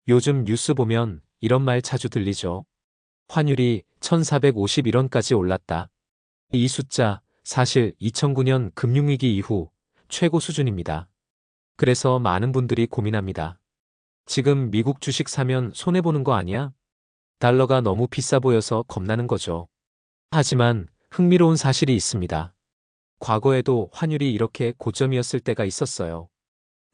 요즘 뉴스 보면 이런 말 자주 들리죠. 환율이 1451원까지 올랐다. 이 숫자 사실 2009년 금융위기 이후 최고 수준입니다. 그래서 많은 분들이 고민합니다. 지금 미국 주식 사면 손해보는 거 아니야? 달러가 너무 비싸 보여서 겁나는 거죠. 하지만 흥미로운 사실이 있습니다. 과거에도 환율이 이렇게 고점이었을 때가 있었어요.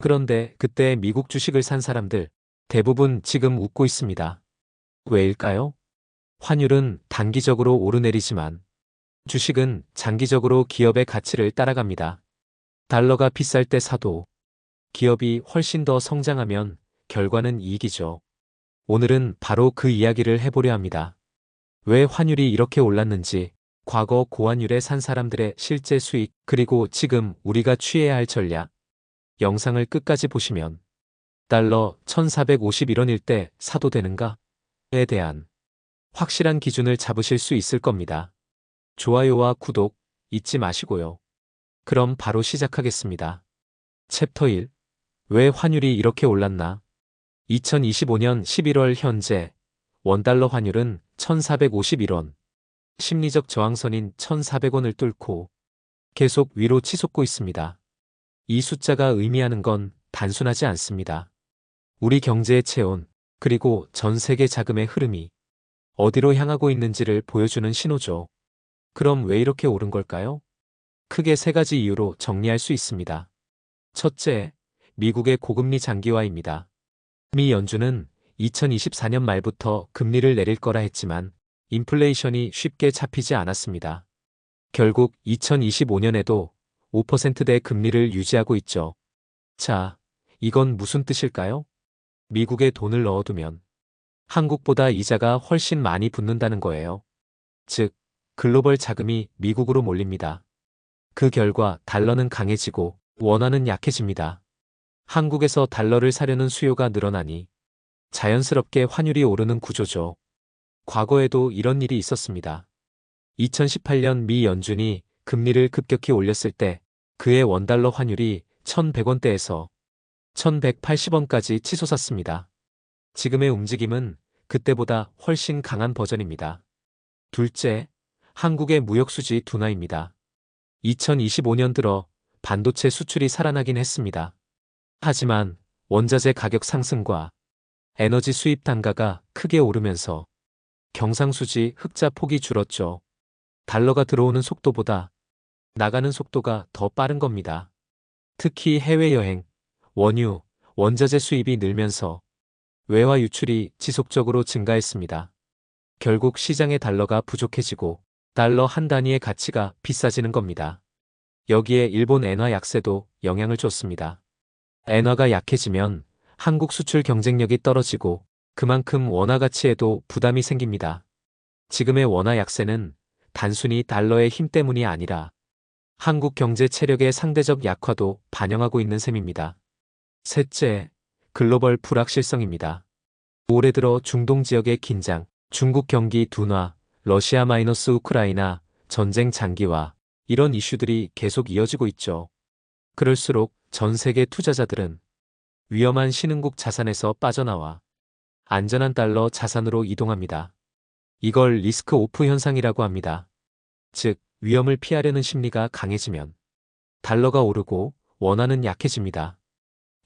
그런데 그때 미국 주식을 산 사람들 대부분 지금 웃고 있습니다. 왜일까요? 환율은 단기적으로 오르내리지만 주식은 장기적으로 기업의 가치를 따라갑니다. 달러가 비쌀 때 사도 기업이 훨씬 더 성장하면 결과는 이익이죠. 오늘은 바로 그 이야기를 해보려 합니다. 왜 환율이 이렇게 올랐는지, 과거 고환율에 산 사람들의 실제 수익, 그리고 지금 우리가 취해야 할 전략. 영상을 끝까지 보시면 달러 1451원일 때 사도 되는가에 대한 확실한 기준을 잡으실 수 있을 겁니다. 좋아요와 구독 잊지 마시고요. 그럼 바로 시작하겠습니다. 챕터 1. 왜 환율이 이렇게 올랐나? 2025년 11월 현재 원달러 환율은 1451원, 심리적 저항선인 1400원을 뚫고 계속 위로 치솟고 있습니다. 이 숫자가 의미하는 건 단순하지 않습니다. 우리 경제의 체온, 그리고 전 세계 자금의 흐름이 어디로 향하고 있는지를 보여주는 신호죠. 그럼 왜 이렇게 오른 걸까요? 크게 세 가지 이유로 정리할 수 있습니다. 첫째, 미국의 고금리 장기화입니다. 미 연준은 2024년 말부터 금리를 내릴 거라 했지만 인플레이션이 쉽게 잡히지 않았습니다. 결국 2025년에도 5%대 금리를 유지하고 있죠. 자, 이건 무슨 뜻일까요? 미국에 돈을 넣어두면 한국보다 이자가 훨씬 많이 붙는다는 거예요. 즉, 글로벌 자금이 미국으로 몰립니다. 그 결과 달러는 강해지고 원화는 약해집니다. 한국에서 달러를 사려는 수요가 늘어나니 자연스럽게 환율이 오르는 구조죠. 과거에도 이런 일이 있었습니다. 2018년 미 연준이 금리를 급격히 올렸을 때 그의 원달러 환율이 1100원대에서 1180원까지 치솟았습니다. 지금의 움직임은 그때보다 훨씬 강한 버전입니다. 둘째, 한국의 무역수지 둔화입니다. 2025년 들어 반도체 수출이 살아나긴 했습니다. 하지만 원자재 가격 상승과 에너지 수입 단가가 크게 오르면서 경상수지 흑자 폭이 줄었죠. 달러가 들어오는 속도보다 나가는 속도가 더 빠른 겁니다. 특히 해외여행, 원유, 원자재 수입이 늘면서 외화 유출이 지속적으로 증가했습니다. 결국 시장의 달러가 부족해지고 달러 한 단위의 가치가 비싸지는 겁니다. 여기에 일본 엔화 약세도 영향을 줬습니다. 엔화가 약해지면 한국 수출 경쟁력이 떨어지고 그만큼 원화 가치에도 부담이 생깁니다. 지금의 원화 약세는 단순히 달러의 힘 때문이 아니라 한국 경제 체력의 상대적 약화도 반영하고 있는 셈입니다. 셋째, 글로벌 불확실성입니다. 올해 들어 중동 지역의 긴장, 중국 경기 둔화, 러시아 마이너스 우크라이나, 전쟁 장기화, 이런 이슈들이 계속 이어지고 있죠. 그럴수록 전 세계 투자자들은 위험한 신흥국 자산에서 빠져나와 안전한 달러 자산으로 이동합니다. 이걸 리스크 오프 현상이라고 합니다. 즉, 위험을 피하려는 심리가 강해지면 달러가 오르고 원화는 약해집니다.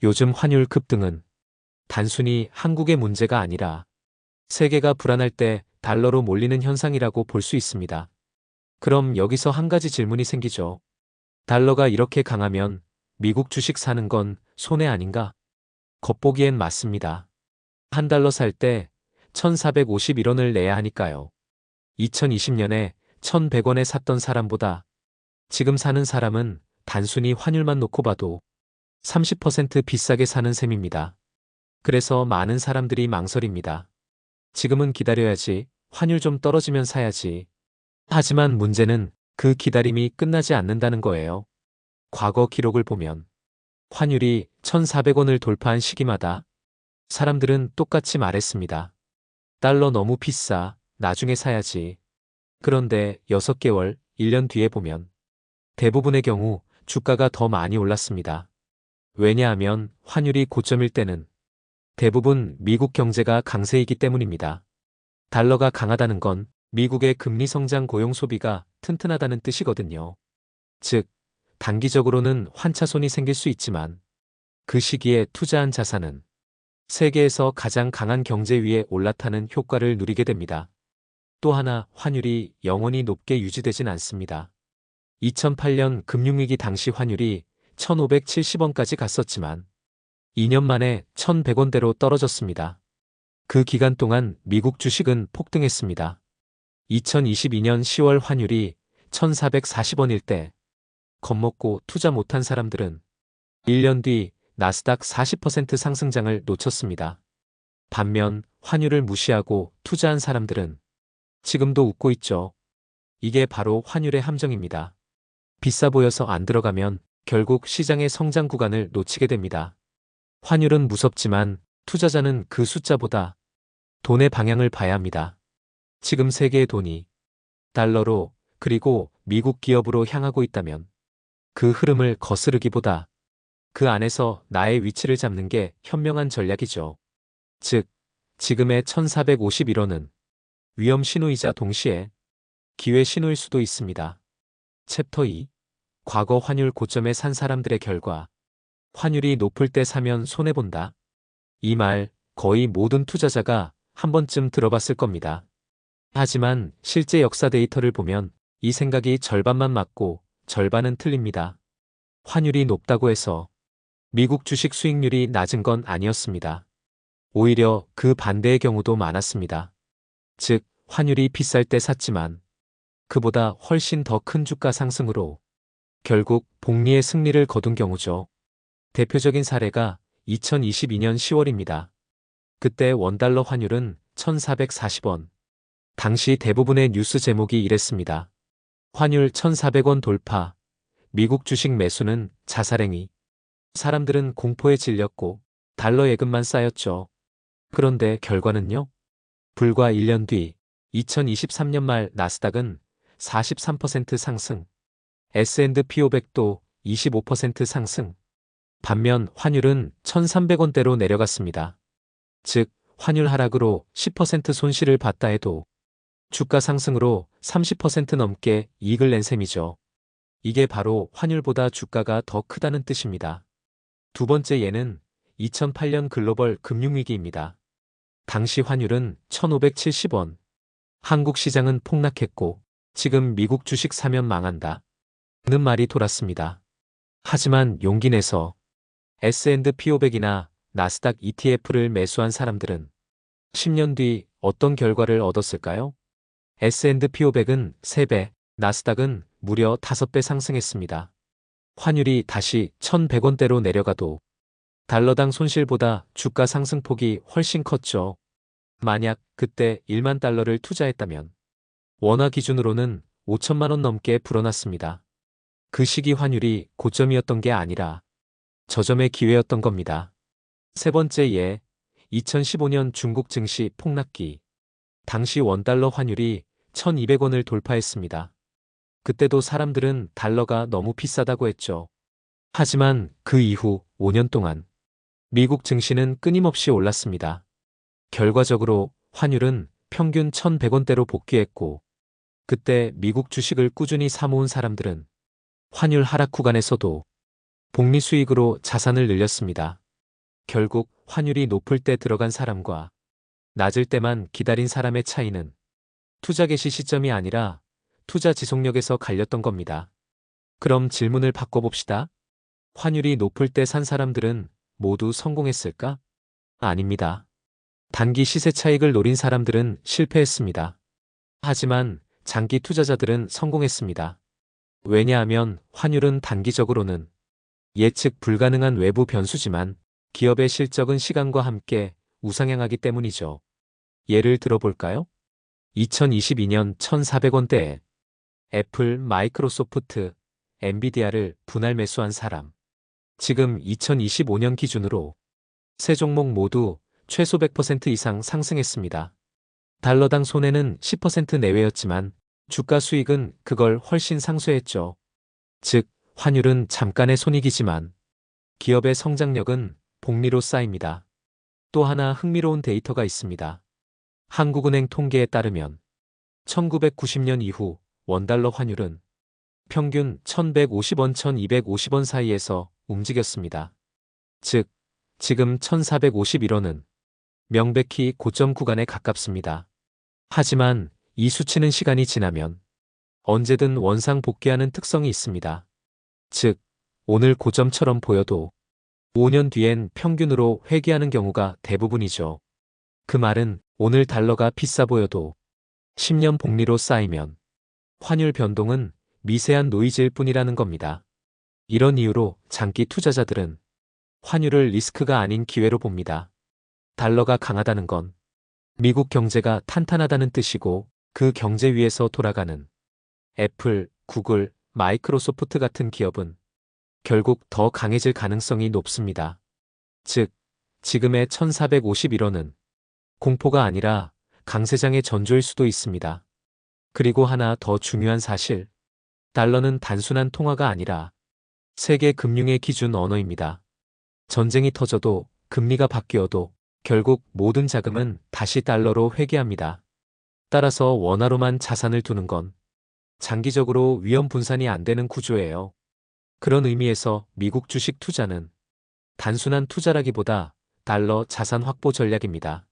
요즘 환율 급등은 단순히 한국의 문제가 아니라 세계가 불안할 때 달러로 몰리는 현상이라고 볼 수 있습니다. 그럼 여기서 한 가지 질문이 생기죠. 달러가 이렇게 강하면 미국 주식 사는 건 손해 아닌가? 겉보기엔 맞습니다. 한 달러 살 때 1451원을 내야 하니까요. 2020년에 1100원에 샀던 사람보다 지금 사는 사람은 단순히 환율만 놓고 봐도 30% 비싸게 사는 셈입니다. 그래서 많은 사람들이 망설입니다. 지금은 기다려야지, 환율 좀 떨어지면 사야지. 하지만 문제는 그 기다림이 끝나지 않는다는 거예요. 과거 기록을 보면 환율이 1400원을 돌파한 시기마다 사람들은 똑같이 말했습니다. 달러 너무 비싸, 나중에 사야지. 그런데 6개월, 1년 뒤에 보면 대부분의 경우 주가가 더 많이 올랐습니다. 왜냐하면 환율이 고점일 때는 대부분 미국 경제가 강세이기 때문입니다. 달러가 강하다는 건 미국의 금리 성장 고용 소비가 튼튼하다는 뜻이거든요. 즉, 단기적으로는 환차손이 생길 수 있지만 그 시기에 투자한 자산은 세계에서 가장 강한 경제 위에 올라타는 효과를 누리게 됩니다. 또 하나, 환율이 영원히 높게 유지되진 않습니다. 2008년 금융위기 당시 환율이 1,570원까지 갔었지만 2년 만에 1,100원대로 떨어졌습니다. 그 기간 동안 미국 주식은 폭등했습니다. 2022년 10월 환율이 1,440원일 때 겁먹고 투자 못한 사람들은 1년 뒤 나스닥 40% 상승장을 놓쳤습니다. 반면 환율을 무시하고 투자한 사람들은 지금도 웃고 있죠. 이게 바로 환율의 함정입니다. 비싸 보여서 안 들어가면 결국 시장의 성장 구간을 놓치게 됩니다. 환율은 무섭지만 투자자는 그 숫자보다 돈의 방향을 봐야 합니다. 지금 세계의 돈이 달러로 그리고 미국 기업으로 향하고 있다면 그 흐름을 거스르기보다 그 안에서 나의 위치를 잡는 게 현명한 전략이죠. 즉, 지금의 1451원은 위험 신호이자 동시에 기회 신호일 수도 있습니다. 챕터 2. 과거 환율 고점에 산 사람들의 결과. 환율이 높을 때 사면 손해본다. 이 말 거의 모든 투자자가 한 번쯤 들어봤을 겁니다. 하지만 실제 역사 데이터를 보면 이 생각이 절반만 맞고 절반은 틀립니다. 환율이 높다고 해서 미국 주식 수익률이 낮은 건 아니었습니다. 오히려 그 반대의 경우도 많았습니다. 즉, 환율이 비쌀 때 샀지만 그보다 훨씬 더 큰 주가 상승으로 결국 복리의 승리를 거둔 경우죠. 대표적인 사례가 2022년 10월입니다. 그때 원달러 환율은 1,440원. 당시 대부분의 뉴스 제목이 이랬습니다. 환율 1,400원 돌파. 미국 주식 매수는 자살행위. 사람들은 공포에 질렸고 달러 예금만 쌓였죠. 그런데 결과는요? 불과 1년 뒤 2023년 말 나스닥은 43% 상승, S&P 500도 25% 상승. 반면 환율은 1,300원대로 내려갔습니다. 즉, 환율 하락으로 10% 손실을 봤다 해도 주가 상승으로 30% 넘게 이익을 낸 셈이죠. 이게 바로 환율보다 주가가 더 크다는 뜻입니다. 두 번째 예는 2008년 글로벌 금융위기입니다. 당시 환율은 1,570원. 한국 시장은 폭락했고 지금 미국 주식 사면 망한다 는 말이 돌았습니다. 하지만 용기 내서 S&P 500이나 나스닥 ETF를 매수한 사람들은 10년 뒤 어떤 결과를 얻었을까요? S&P 500은 3배, 나스닥은 무려 5배 상승했습니다. 환율이 다시 1,100원대로 내려가도 달러당 손실보다 주가 상승폭이 훨씬 컸죠. 만약 그때 1만 달러를 투자했다면 원화 기준으로는 5천만 원 넘게 불어났습니다. 그 시기 환율이 고점이었던 게 아니라 저점의 기회였던 겁니다. 세 번째 예, 2015년 중국 증시 폭락기. 당시 원달러 환율이 1,200원을 돌파했습니다. 그때도 사람들은 달러가 너무 비싸다고 했죠. 하지만 그 이후 5년 동안 미국 증시는 끊임없이 올랐습니다. 결과적으로 환율은 평균 1,100원대로 복귀했고 그때 미국 주식을 꾸준히 사모은 사람들은 환율 하락 구간에서도 복리 수익으로 자산을 늘렸습니다. 결국 환율이 높을 때 들어간 사람과 낮을 때만 기다린 사람의 차이는 투자 개시 시점이 아니라 투자 지속력에서 갈렸던 겁니다. 그럼 질문을 바꿔봅시다. 환율이 높을 때 산 사람들은 모두 성공했을까? 아닙니다. 단기 시세 차익을 노린 사람들은 실패했습니다. 하지만 장기 투자자들은 성공했습니다. 왜냐하면 환율은 단기적으로는 예측 불가능한 외부 변수지만 기업의 실적은 시간과 함께 우상향하기 때문이죠. 예를 들어볼까요? 2022년 1,400원대에 애플, 마이크로소프트, 엔비디아를 분할 매수한 사람. 지금 2025년 기준으로 세 종목 모두 최소 100% 이상 상승했습니다. 달러당 손해는 10% 내외였지만 주가 수익은 그걸 훨씬 상쇄했죠. 즉, 환율은 잠깐의 손익이지만 기업의 성장력은 복리로 쌓입니다. 또 하나 흥미로운 데이터가 있습니다. 한국은행 통계에 따르면 1990년 이후 원달러 환율은 평균 1150원, 1250원 사이에서 움직였습니다. 즉, 지금 1451원은 명백히 고점 구간에 가깝습니다. 하지만 이 수치는 시간이 지나면 언제든 원상 복귀하는 특성이 있습니다. 즉, 오늘 고점처럼 보여도 5년 뒤엔 평균으로 회귀하는 경우가 대부분이죠. 그 말은 오늘 달러가 비싸 보여도 10년 복리로 쌓이면 환율 변동은 미세한 노이즈일 뿐이라는 겁니다. 이런 이유로 장기 투자자들은 환율을 리스크가 아닌 기회로 봅니다. 달러가 강하다는 건 미국 경제가 탄탄하다는 뜻이고 그 경제 위에서 돌아가는 애플, 구글, 마이크로소프트 같은 기업은 결국 더 강해질 가능성이 높습니다. 즉, 지금의 1451원은 공포가 아니라 강세장의 전조일 수도 있습니다. 그리고 하나 더 중요한 사실, 달러는 단순한 통화가 아니라 세계 금융의 기준 언어입니다. 전쟁이 터져도 금리가 바뀌어도 결국 모든 자금은 다시 달러로 회귀합니다. 따라서 원화로만 자산을 두는 건 장기적으로 위험 분산이 안 되는 구조예요. 그런 의미에서 미국 주식 투자는 단순한 투자라기보다 달러 자산 확보 전략입니다.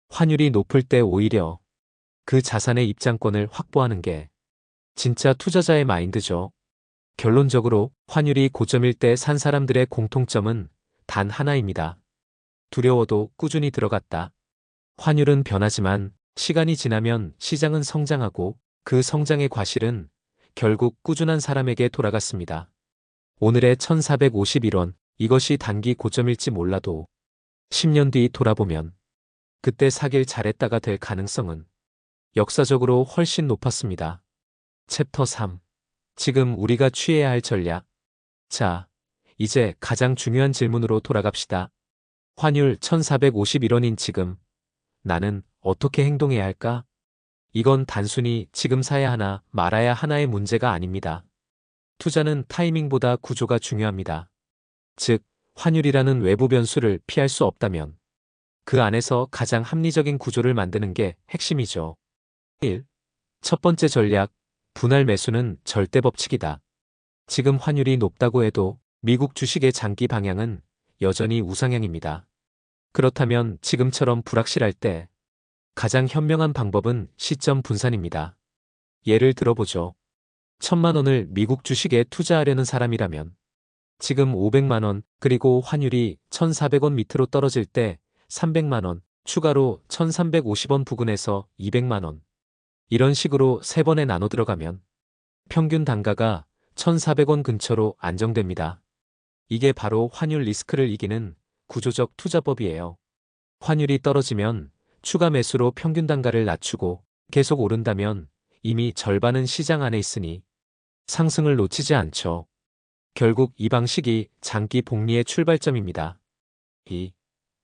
환율이 높을 때 오히려 그 자산의 입장권을 확보하는 게 진짜 투자자의 마인드죠. 결론적으로 환율이 고점일 때 산 사람들의 공통점은 단 하나입니다. 두려워도 꾸준히 들어갔다. 환율은 변하지만 시간이 지나면 시장은 성장하고 그 성장의 과실은 결국 꾸준한 사람에게 돌아갔습니다. 오늘의 1451원, 이것이 단기 고점일지 몰라도 10년 뒤 돌아보면 그때 사길 잘했다가 될 가능성은 역사적으로 훨씬 높았습니다. 챕터 3. 지금 우리가 취해야 할 전략. 자, 이제 가장 중요한 질문으로 돌아갑시다. 환율 1451원인 지금 나는 어떻게 행동해야 할까? 이건 단순히 지금 사야 하나 말아야 하나의 문제가 아닙니다. 투자는 타이밍보다 구조가 중요합니다. 즉, 환율이라는 외부 변수를 피할 수 없다면 그 안에서 가장 합리적인 구조를 만드는 게 핵심이죠. 1. 첫 번째 전략, 분할 매수는 절대 법칙이다. 지금 환율이 높다고 해도 미국 주식의 장기 방향은 여전히 우상향입니다. 그렇다면 지금처럼 불확실할 때 가장 현명한 방법은 시점 분산입니다. 예를 들어보죠. 1000만 원을 미국 주식에 투자하려는 사람이라면 지금 500만 원 그리고 환율이 1400원 밑으로 떨어질 때 300만 원, 추가로 1350원 부근에서 200만 원. 이런 식으로 3번에 나눠 들어가면 평균 단가가 1400원 근처로 안정됩니다. 이게 바로 환율 리스크를 이기는 구조적 투자법이에요. 환율이 떨어지면 추가 매수로 평균 단가를 낮추고 계속 오른다면 이미 절반은 시장 안에 있으니 상승을 놓치지 않죠. 결국 이 방식이 장기 복리의 출발점입니다. 2.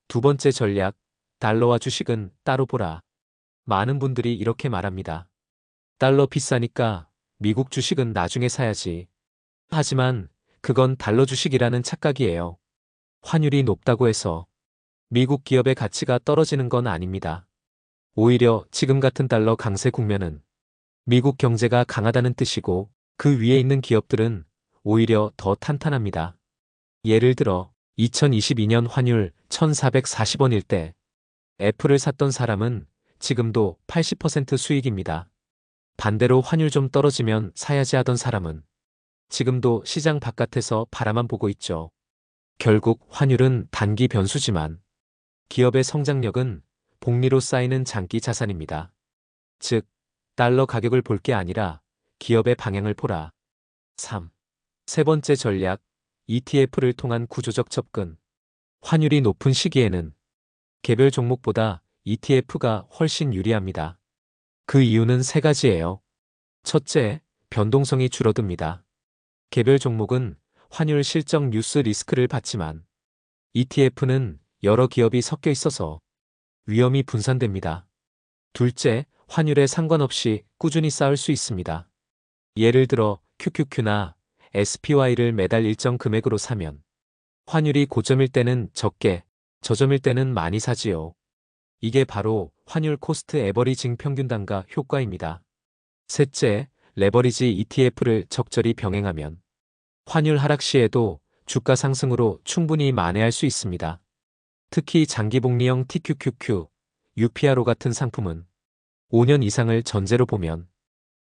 두 번째 전략, 달러와 주식은 따로 보라. 많은 분들이 이렇게 말합니다. 달러 비싸니까 미국 주식은 나중에 사야지. 하지만 그건 달러 주식이라는 착각이에요. 환율이 높다고 해서 미국 기업의 가치가 떨어지는 건 아닙니다. 오히려 지금 같은 달러 강세 국면은 미국 경제가 강하다는 뜻이고 그 위에 있는 기업들은 오히려 더 탄탄합니다. 예를 들어 2022년 환율 1440원일 때 애플을 샀던 사람은 지금도 80% 수익입니다. 반대로 환율 좀 떨어지면 사야지 하던 사람은 지금도 시장 바깥에서 바라만 보고 있죠. 결국 환율은 단기 변수지만 기업의 성장력은 복리로 쌓이는 장기 자산입니다. 즉, 달러 가격을 볼 게 아니라 기업의 방향을 보라. 3. 세 번째 전략, ETF를 통한 구조적 접근. 환율이 높은 시기에는 개별 종목보다 ETF가 훨씬 유리합니다. 그 이유는 세 가지예요. 첫째, 변동성이 줄어듭니다. 개별 종목은 환율 실적 뉴스 리스크를 받지만 ETF는 여러 기업이 섞여 있어서 위험이 분산됩니다. 둘째, 환율에 상관없이 꾸준히 쌓을 수 있습니다. 예를 들어 QQQ나 SPY를 매달 일정 금액으로 사면 환율이 고점일 때는 적게, 저점일 때는 많이 사지요. 이게 바로 환율 코스트 에버리징 평균 단가 효과입니다. 셋째, 레버리지 ETF를 적절히 병행하면 환율 하락 시에도 주가 상승으로 충분히 만회할 수 있습니다. 특히 장기복리형 TQQQ, UPRO 같은 상품은 5년 이상을 전제로 보면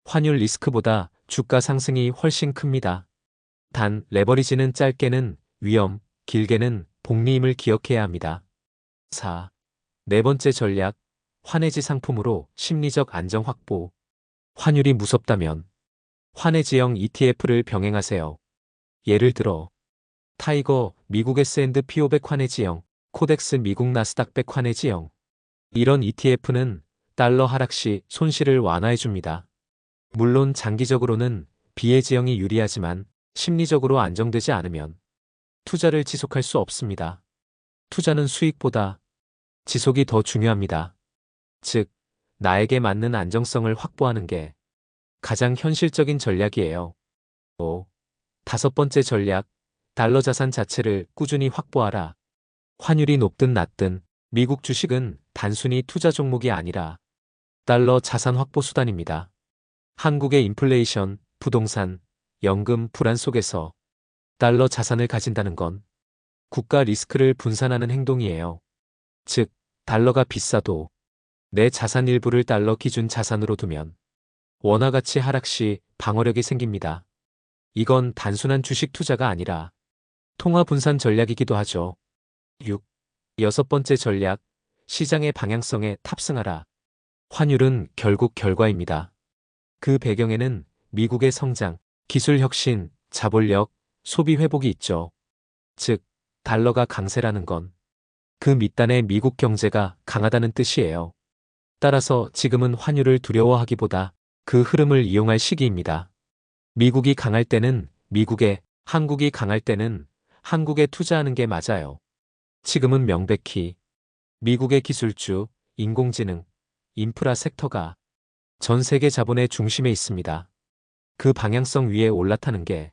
환율 리스크보다 주가 상승이 훨씬 큽니다. 단, 레버리지는 짧게는 위험, 길게는 복리임을 기억해야 합니다. 4. 네 번째 전략, 환해지 상품으로 심리적 안정 확보. 환율이 무섭다면 환해지형 ETF를 병행하세요. 예를 들어 타이거 미국 S&P 500 환해지형, 코덱스 미국 나스닥 100 환해지형. 이런 ETF는 달러 하락 시 손실을 완화해줍니다. 물론 장기적으로는 비해지형이 유리하지만 심리적으로 안정되지 않으면 투자를 지속할 수 없습니다. 투자는 수익보다 지속이 더 중요합니다. 즉, 나에게 맞는 안정성을 확보하는 게 가장 현실적인 전략이에요. 5. 다섯 번째 전략, 달러 자산 자체를 꾸준히 확보하라. 환율이 높든 낮든 미국 주식은 단순히 투자 종목이 아니라 달러 자산 확보 수단입니다. 한국의 인플레이션, 부동산, 연금 불안 속에서 달러 자산을 가진다는 건 국가 리스크를 분산하는 행동이에요. 즉, 달러가 비싸도 내 자산 일부를 달러 기준 자산으로 두면 원화 가치 하락 시 방어력이 생깁니다. 이건 단순한 주식 투자가 아니라 통화 분산 전략이기도 하죠. 6. 여섯 번째 전략, 시장의 방향성에 탑승하라. 환율은 결국 결과입니다. 그 배경에는 미국의 성장, 기술 혁신, 자본력, 소비 회복이 있죠. 즉, 달러가 강세라는 건 그 밑단에 미국 경제가 강하다는 뜻이에요. 따라서 지금은 환율을 두려워하기보다 그 흐름을 이용할 시기입니다. 미국이 강할 때는 미국에, 한국이 강할 때는 한국에 투자하는 게 맞아요. 지금은 명백히 미국의 기술주, 인공지능, 인프라 섹터가 전 세계 자본의 중심에 있습니다. 그 방향성 위에 올라타는 게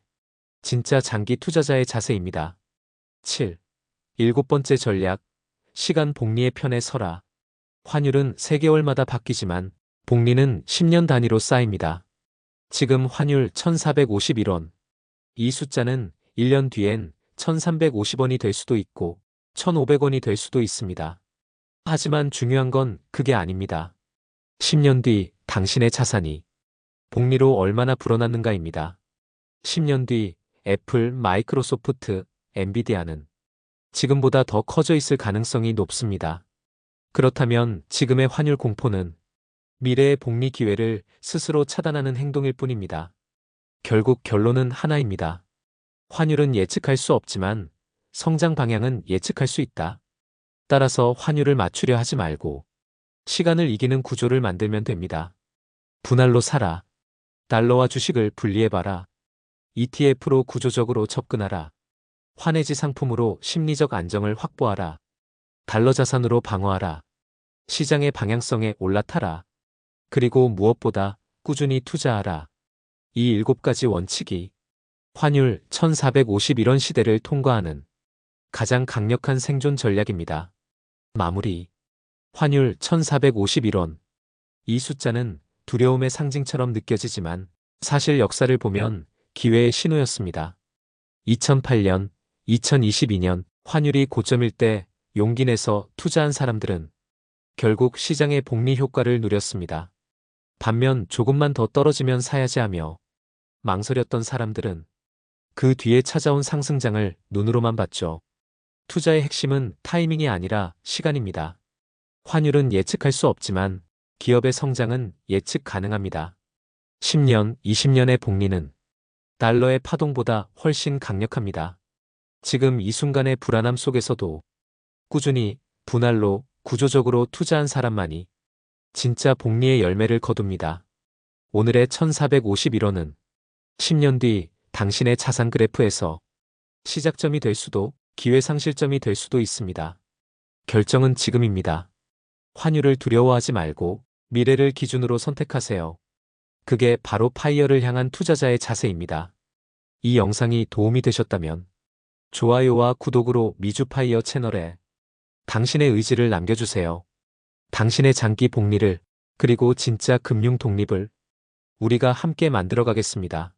진짜 장기 투자자의 자세입니다. 7. 일곱 번째 전략, 시간 복리의 편에 서라. 환율은 3개월마다 바뀌지만 복리는 10년 단위로 쌓입니다. 지금 환율 1,451원. 이 숫자는 1년 뒤엔 1,350원이 될 수도 있고 1,500원이 될 수도 있습니다. 하지만 중요한 건 그게 아닙니다. 10년 뒤 당신의 자산이 복리로 얼마나 불어났는가입니다. 10년 뒤 애플, 마이크로소프트, 엔비디아는 지금보다 더 커져 있을 가능성이 높습니다. 그렇다면 지금의 환율 공포는 미래의 복리 기회를 스스로 차단하는 행동일 뿐입니다. 결국 결론은 하나입니다. 환율은 예측할 수 없지만 성장 방향은 예측할 수 있다. 따라서 환율을 맞추려 하지 말고 시간을 이기는 구조를 만들면 됩니다. 분할로 사라. 달러와 주식을 분리해봐라. ETF로 구조적으로 접근하라. 환해지 상품으로 심리적 안정을 확보하라. 달러 자산으로 방어하라. 시장의 방향성에 올라타라. 그리고 무엇보다 꾸준히 투자하라. 이 7가지 원칙이 환율 1,451원 시대를 통과하는 가장 강력한 생존 전략입니다. 마무리. 환율 1,451원. 이 숫자는 두려움의 상징처럼 느껴지지만 사실 역사를 보면 기회의 신호였습니다. 2008년, 2022년 환율이 고점일 때 용기 내서 투자한 사람들은 결국 시장의 복리 효과를 누렸습니다. 반면 조금만 더 떨어지면 사야지 하며 망설였던 사람들은 그 뒤에 찾아온 상승장을 눈으로만 봤죠. 투자의 핵심은 타이밍이 아니라 시간입니다. 환율은 예측할 수 없지만 기업의 성장은 예측 가능합니다. 10년, 20년의 복리는 달러의 파동보다 훨씬 강력합니다. 지금 이 순간의 불안함 속에서도 꾸준히 분할로 구조적으로 투자한 사람만이 진짜 복리의 열매를 거둡니다. 오늘의 1,451원은 10년 뒤 당신의 자산 그래프에서 시작점이 될 수도 기회 상실점이 될 수도 있습니다. 결정은 지금입니다. 환율을 두려워하지 말고 미래를 기준으로 선택하세요. 그게 바로 파이어를 향한 투자자의 자세입니다. 이 영상이 도움이 되셨다면 좋아요와 구독으로 미주파이어 채널에 당신의 의지를 남겨주세요. 당신의 장기 복리를, 그리고 진짜 금융 독립을 우리가 함께 만들어 가겠습니다.